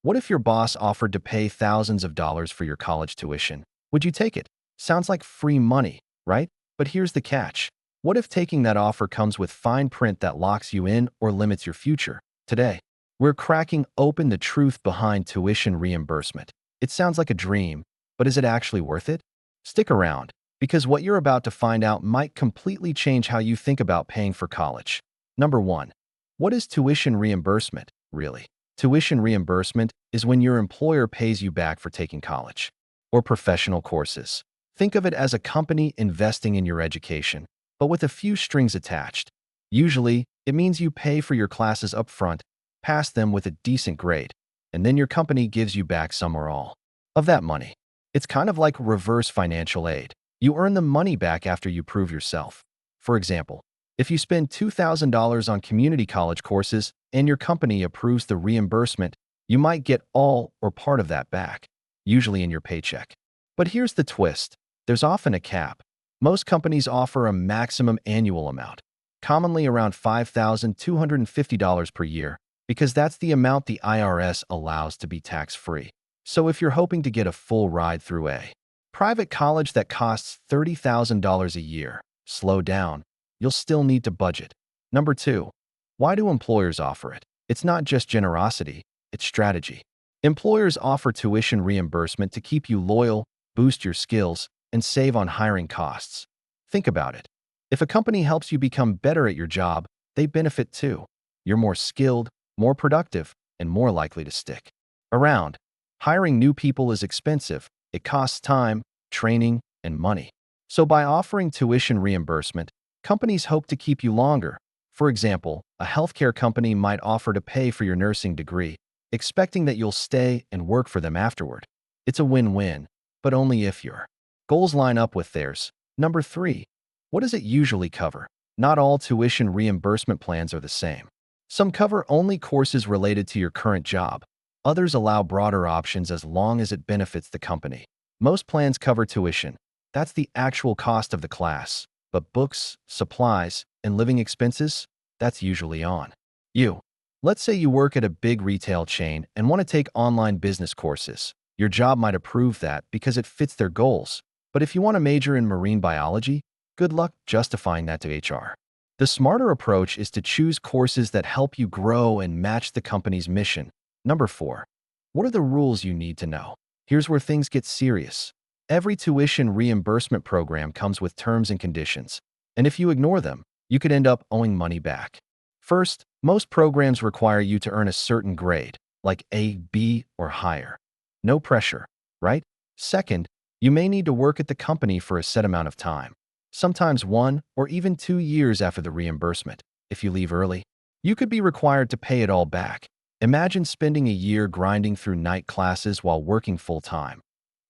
What if your boss offered to pay thousands of dollars for your college tuition? Would you take it? Sounds like free money, right? But here's the catch. What if taking that offer comes with fine print that locks you in or limits your future? Today, we're cracking open the truth behind tuition reimbursement. It sounds like a dream, but is it actually worth it? Stick around, because what you're about to find out might completely change how you think about paying for college. Number 1. What is tuition reimbursement, really? Tuition reimbursement is when your employer pays you back for taking college or professional courses. Think of it as a company investing in your education, but with a few strings attached. Usually, it means you pay for your classes upfront, pass them with a decent grade, and then your company gives you back some or all of that money. It's kind of like reverse financial aid. You earn the money back after you prove yourself. For example, if you spend $2,000 on community college courses and your company approves the reimbursement, you might get all or part of that back, usually in your paycheck. But here's the twist. There's often a cap. Most companies offer a maximum annual amount, commonly around $5,250 per year, because that's the amount the IRS allows to be tax-free. So if you're hoping to get a full ride through a private college that costs $30,000 a year, slow down. You'll still need to budget. Number 2. Why do employers offer it? It's not just generosity, it's strategy. Employers offer tuition reimbursement to keep you loyal, boost your skills, and save on hiring costs. Think about it. If a company helps you become better at your job, they benefit too. You're more skilled, more productive, and more likely to stick around. Hiring new people is expensive. It costs time, training, and money. So by offering tuition reimbursement, companies hope to keep you longer. For example, a healthcare company might offer to pay for your nursing degree, expecting that you'll stay and work for them afterward. It's a win-win, but only if your goals line up with theirs. Number 3. What does it usually cover? Not all tuition reimbursement plans are the same. Some cover only courses related to your current job. Others allow broader options as long as it benefits the company. Most plans cover tuition. That's the actual cost of the class. But books, supplies, and living expenses, that's usually on you. Let's say you work at a big retail chain and want to take online business courses. Your job might approve that because it fits their goals. But if you want to major in marine biology, good luck justifying that to HR. The smarter approach is to choose courses that help you grow and match the company's mission. Number 4. What are the rules you need to know? Here's where things get serious. Every tuition reimbursement program comes with terms and conditions, and if you ignore them, you could end up owing money back. First, most programs require you to earn a certain grade, like A, B, or higher. No pressure, right? Second, you may need to work at the company for a set amount of time, sometimes 1 or even 2 years after the reimbursement. If you leave early, you could be required to pay it all back. Imagine spending a year grinding through night classes while working full-time,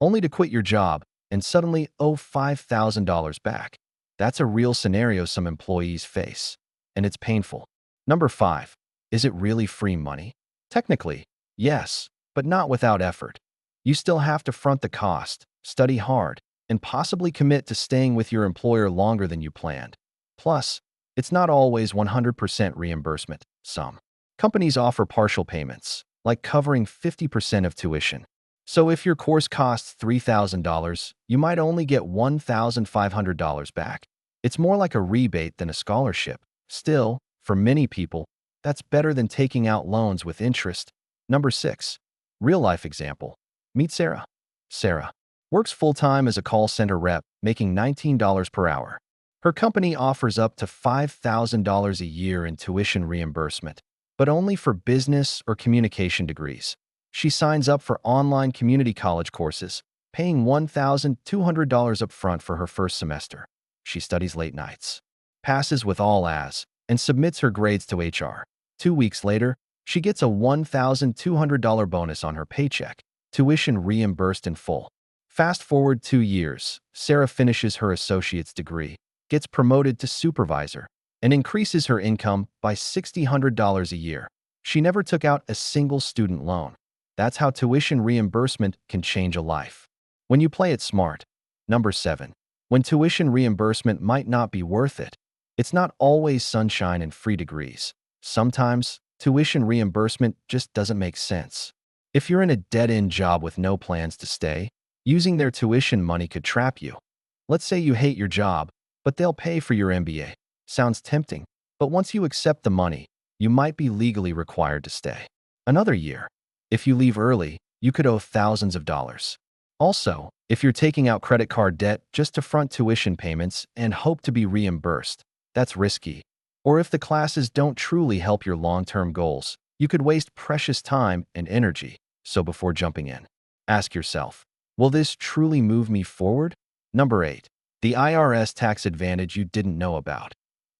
only to quit your job and suddenly owe $5,000 back. That's a real scenario some employees face, and it's painful. Number 5. Is it really free money? Technically, yes, but not without effort. You still have to front the cost, study hard, and possibly commit to staying with your employer longer than you planned. Plus, it's not always 100% reimbursement. Some companies offer partial payments, like covering 50% of tuition. So if your course costs $3,000, you might only get $1,500 back. It's more like a rebate than a scholarship. Still, for many people, that's better than taking out loans with interest. Number 6. Real-life example. Meet Sarah. Sarah works full-time as a call center rep, making $19 per hour. Her company offers up to $5,000 a year in tuition reimbursement, but only for business or communication degrees. She signs up for online community college courses, paying $1,200 up front for her first semester. She studies late nights, passes with all A's, and submits her grades to HR. 2 weeks later, she gets a $1,200 bonus on her paycheck, tuition reimbursed in full. Fast forward 2 years, Sarah finishes her associate's degree, gets promoted to supervisor, and increases her income by $600 a year. She never took out a single student loan. That's how tuition reimbursement can change a life, when you play it smart. Number 7. When tuition reimbursement might not be worth it. It's not always sunshine and free degrees. Sometimes, tuition reimbursement just doesn't make sense. If you're in a dead-end job with no plans to stay, using their tuition money could trap you. Let's say you hate your job, but they'll pay for your MBA. Sounds tempting, but once you accept the money, you might be legally required to stay another year. If you leave early, you could owe thousands of dollars. Also, if you're taking out credit card debt just to front tuition payments and hope to be reimbursed, that's risky. Or if the classes don't truly help your long-term goals, you could waste precious time and energy. So before jumping in, ask yourself, will this truly move me forward? Number 8. The IRS tax advantage you didn't know about.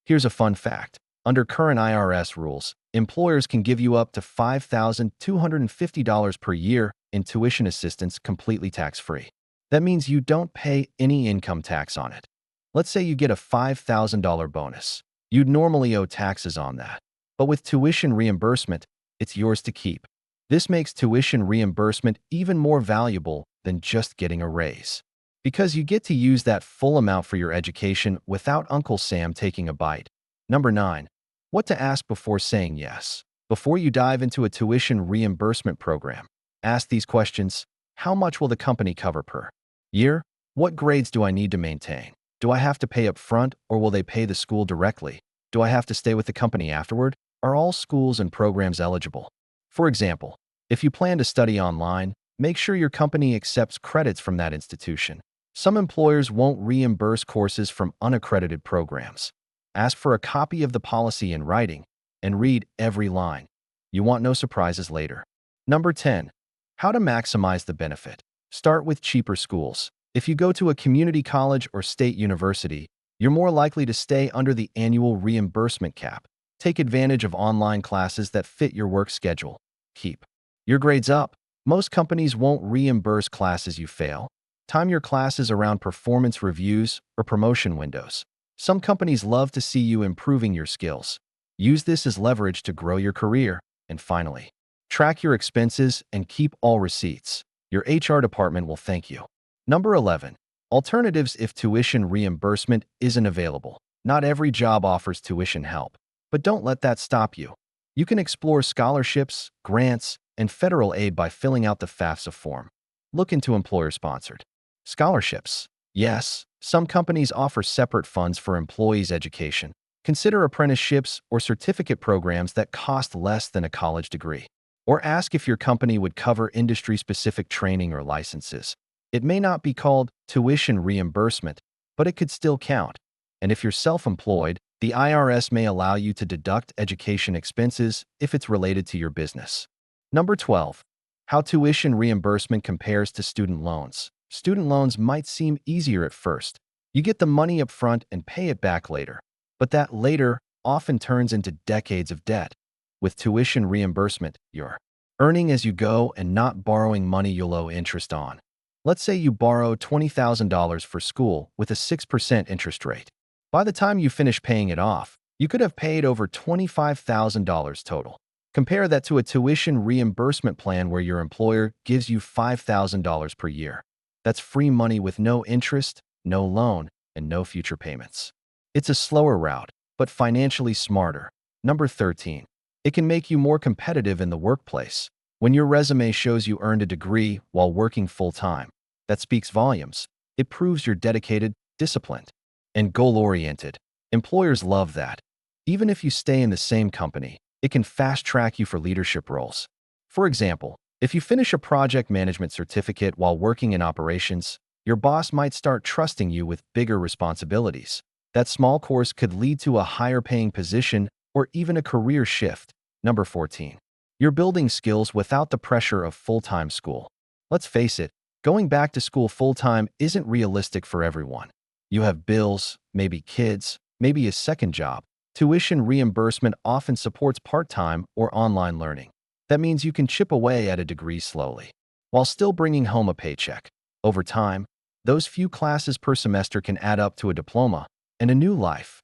Here's a fun fact. Under current IRS rules, employers can give you up to $5,250 per year in tuition assistance completely tax-free. That means you don't pay any income tax on it. Let's say you get a $5,000 bonus. You'd normally owe taxes on that. But with tuition reimbursement, it's yours to keep. This makes tuition reimbursement even more valuable than just getting a raise, because you get to use that full amount for your education without Uncle Sam taking a bite. Number 9. What to ask before saying yes. Before you dive into a tuition reimbursement program, ask these questions. How much will the company cover per year? What grades do I need to maintain? Do I have to pay up front, or will they pay the school directly? Do I have to stay with the company afterward? Are all schools and programs eligible? For example, if you plan to study online, make sure your company accepts credits from that institution. Some employers won't reimburse courses from unaccredited programs. Ask for a copy of the policy in writing and read every line. You want no surprises later. Number 10. How to maximize the benefit. Start with cheaper schools. If you go to a community college or state university, you're more likely to stay under the annual reimbursement cap. Take advantage of online classes that fit your work schedule. Keep your grades up. Most companies won't reimburse classes you fail. Time your classes around performance reviews or promotion windows. Some companies love to see you improving your skills. Use this as leverage to grow your career. And finally, track your expenses and keep all receipts. Your HR department will thank you. Number 11. Alternatives if tuition reimbursement isn't available. Not every job offers tuition help, but don't let that stop you. You can explore scholarships, grants, and federal aid by filling out the FAFSA form. Look into employer-sponsored scholarships. Yes, some companies offer separate funds for employees' education. Consider apprenticeships or certificate programs that cost less than a college degree. Or ask if your company would cover industry-specific training or licenses. It may not be called tuition reimbursement, but it could still count. And if you're self-employed, the IRS may allow you to deduct education expenses if it's related to your business. Number 12. How tuition reimbursement compares to student loans. Student loans might seem easier at first. You get the money up front and pay it back later. But that later often turns into decades of debt. With tuition reimbursement, you're earning as you go and not borrowing money you'll owe interest on. Let's say you borrow $20,000 for school with a 6% interest rate. By the time you finish paying it off, you could have paid over $25,000 total. Compare that to a tuition reimbursement plan where your employer gives you $5,000 per year. That's free money with no interest, no loan, and no future payments. It's a slower route, but financially smarter. Number 13. It can make you more competitive in the workplace. When your resume shows you earned a degree while working full-time, that speaks volumes. It proves you're dedicated, disciplined, and goal-oriented. Employers love that. Even if you stay in the same company, it can fast-track you for leadership roles. For example, if you finish a project management certificate while working in operations, your boss might start trusting you with bigger responsibilities. That small course could lead to a higher-paying position or even a career shift. Number 14. You're building skills without the pressure of full-time school. Let's face it, going back to school full-time isn't realistic for everyone. You have bills, maybe kids, maybe a second job. Tuition reimbursement often supports part-time or online learning. That means you can chip away at a degree slowly, while still bringing home a paycheck. Over time, those few classes per semester can add up to a diploma and a new life.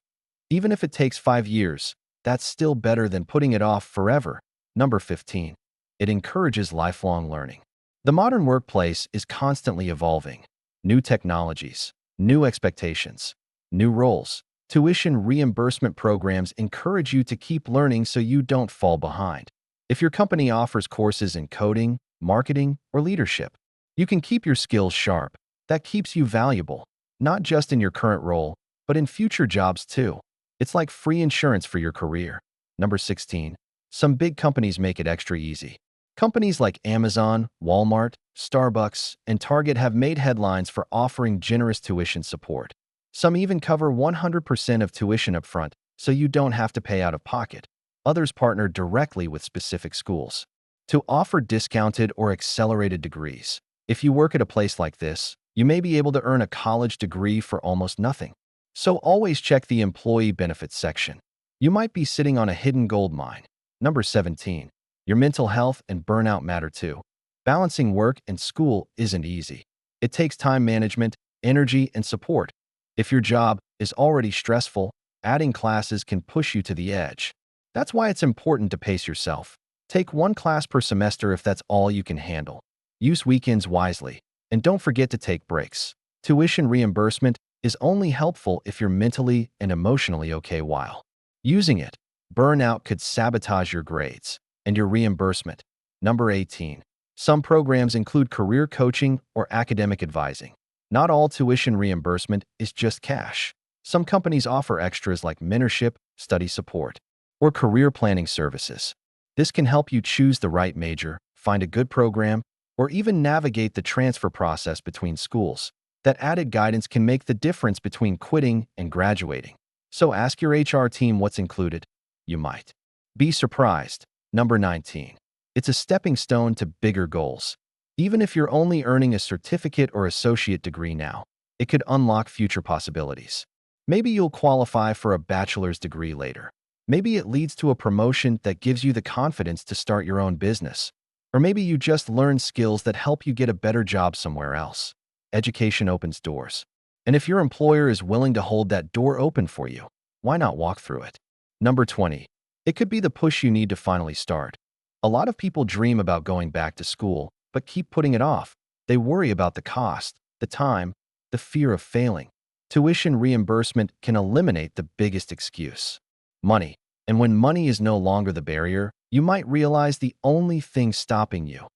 Even if it takes 5 years, that's still better than putting it off forever. Number 15. It encourages lifelong learning. The modern workplace is constantly evolving. New technologies, new expectations, new roles. Tuition reimbursement programs encourage you to keep learning so you don't fall behind. If your company offers courses in coding, marketing, or leadership. You can keep your skills sharp. That keeps you valuable, not just in your current role, but in future jobs too. It's like free insurance for your career. Number 16. Some big companies make it extra easy. Companies like Amazon, Walmart, Starbucks, and Target have made headlines for offering generous tuition support. Some even cover 100% of tuition upfront, so you don't have to pay out of pocket. Others partner directly with specific schools to offer discounted or accelerated degrees. If you work at a place like this, you may be able to earn a college degree for almost nothing. So always check the employee benefits section. You might be sitting on a hidden gold mine. Number 17. Your mental health and burnout matter too. Balancing work and school isn't easy. It takes time management, energy, and support. If your job is already stressful, adding classes can push you to the edge. That's why it's important to pace yourself. Take one class per semester if that's all you can handle. Use weekends wisely, and don't forget to take breaks. Tuition reimbursement is only helpful if you're mentally and emotionally okay while using it. Burnout could sabotage your grades and your reimbursement. Number 18. Some programs include career coaching or academic advising. Not all tuition reimbursement is just cash. Some companies offer extras like mentorship, study support, or career planning services. This can help you choose the right major, find a good program, or even navigate the transfer process between schools. That added guidance can make the difference between quitting and graduating. So ask your HR team what's included. You might be surprised. Number 19. It's a stepping stone to bigger goals. Even if you're only earning a certificate or associate degree now, it could unlock future possibilities. Maybe you'll qualify for a bachelor's degree later. Maybe it leads to a promotion that gives you the confidence to start your own business. Or maybe you just learn skills that help you get a better job somewhere else. Education opens doors. And if your employer is willing to hold that door open for you, why not walk through it? Number 20. It could be the push you need to finally start. A lot of people dream about going back to school, but keep putting it off. They worry about the cost, the time, the fear of failing. Tuition reimbursement can eliminate the biggest excuse: money. And when money is no longer the barrier, you might realize the only thing stopping you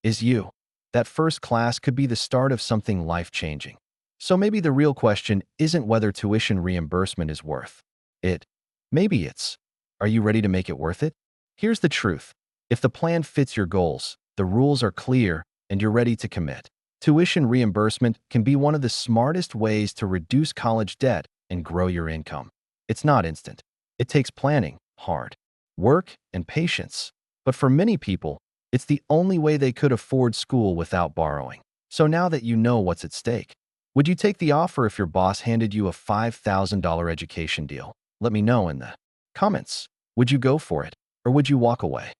is you. That first class could be the start of something life-changing. So maybe the real question isn't whether tuition reimbursement is worth it. Maybe it's, are you ready to make it worth it? Here's the truth. If the plan fits your goals, the rules are clear, and you're ready to commit, tuition reimbursement can be one of the smartest ways to reduce college debt and grow your income. It's not instant. It takes planning, hard work, and patience. But for many people, it's the only way they could afford school without borrowing. So now that you know what's at stake, would you take the offer if your boss handed you a $5,000 education deal? Let me know in the comments. Would you go for it, or would you walk away?